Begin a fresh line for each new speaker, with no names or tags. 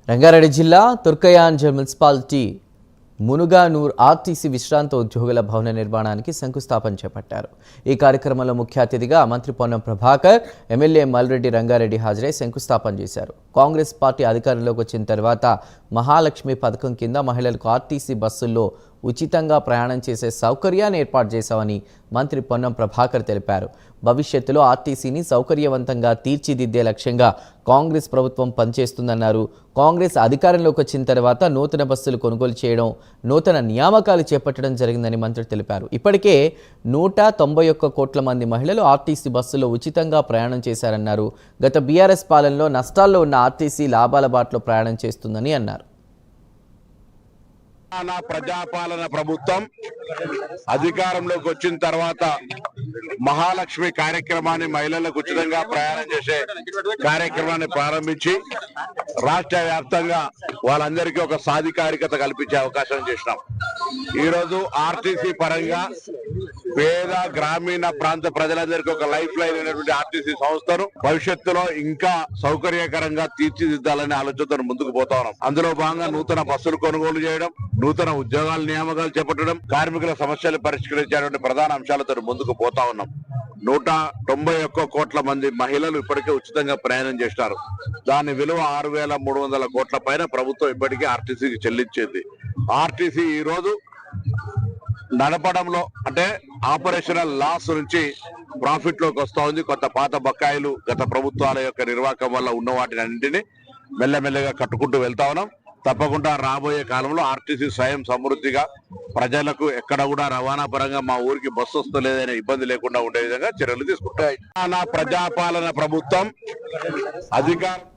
రంగారెడ్డి జిల్లా తుర్కయాంజ municipality మునుగానూర్ RTC విశ్రాంత ఉద్యోగుల భవన నిర్మాణానికి శంకుస్థాపన చేపట్టారు. ఈ కార్యక్రమంలో ముఖ్య అతిథిగా మంత్రి పొన్నం ప్రభాకర్, ఎమ్మెల్యే మల్రెడ్డి రంగారెడ్డి హాజరై శంకుస్థాపన చేశారు. కాంగ్రెస్ పార్టీ అధికారంలోకి వచ్చిన తర్వాత మహాలక్ష్మి పథకం కింద మహిళలకు ఆర్టీసీ బస్సుల్లో ఉచితంగా ప్రయాణం చేసే సౌకర్యాన్ని ఏర్పాటు చేశామని మంత్రి పొన్నం ప్రభాకర్ తెలిపారు. భవిష్యత్తులో ఆర్టీసీని సౌకర్యవంతంగా తీర్చిదిద్దే లక్ష్యంగా కాంగ్రెస్ ప్రభుత్వం పనిచేస్తుందన్నారు. కాంగ్రెస్ అధికారంలోకి వచ్చిన తర్వాత నూతన బస్సులు కొనుగోలు చేయడం, నూతన నియామకాలు చేపట్టడం జరిగిందని మంత్రి తెలిపారు. ఇప్పటికే 191 కోట్ల మంది మహిళలు ఆర్టీసీ బస్సులో ఉచితంగా ప్రయాణం చేశారన్నారు. గత బీఆర్ఎస్ పాలనలో నష్టాల్లో ఉన్న ఆర్టీసీ లాభాల బాటలో ప్రయాణం చేస్తుందని అన్నారు.
ప్రజాపాలన ప్రభుత్వం అధికారంలోకి వచ్చిన తర్వాత మహాలక్ష్మి కార్యక్రమాన్ని మహిళలకు ఉచితంగా ప్రయాణం చేసే కార్యక్రమాన్ని ప్రారంభించి రాష్ట్ర వ్యాప్తంగా వాళ్ళందరికీ ఒక సాధికారికత కల్పించే అవకాశం చేసినాం. ఈరోజు ఆర్టీసీ పరంగా పేద గ్రామీణ ప్రాంత ప్రజలందరికీ ఒక లైఫ్ లైన్ అయినటువంటి ఆర్టీసీ సంస్థను భవిష్యత్తులో ఇంకా సౌకర్యకరంగా తీర్చిదిద్దాలనే ఆలోచనతో ముందుకు పోతా ఉన్నాం. అందులో భాగంగా నూతన బస్సులు కొనుగోలు చేయడం, నూతన ఉద్యోగాల నియామకాలు చేపట్టడం, కార్మికుల సమస్యలు పరిష్కరించేటువంటి ప్రధాన అంశాలతో ముందుకు పోతా ఉన్నాం. 191 కోట్ల మంది మహిళలు ఇప్పటికే ఉచితంగా ప్రయాణం చేస్తారు. దాని విలువ 6,300 కోట్ల పైన ప్రభుత్వం ఇప్పటికే ఆర్టీసీకి చెల్లించింది. ఆర్టీసీ ఈ రోజు నడపడంలో అంటే ఆపరేషనల్ లాస్ నుంచి ప్రాఫిట్ లోకి వస్తా ఉంది. కొత్త పాత బకాయిలు గత ప్రభుత్వాల యొక్క నిర్వాహకం వల్ల ఉన్న వాటిని అన్నింటినీ మెల్లమెల్లగా కట్టుకుంటూ వెళ్తా ఉన్నాం. తప్పకుండా రాబోయే కాలంలో ఆర్టీసీ స్వయం సమృద్ధిగా ప్రజలకు ఎక్కడ కూడా రవాణా పరంగా మా ఊరికి బస్సు వస్తలేదనే ఇబ్బంది లేకుండా ఉండే విధంగా చర్యలు తీసుకుంటాయి. ప్రజాపాలన ప్రభుత్వం అధికారం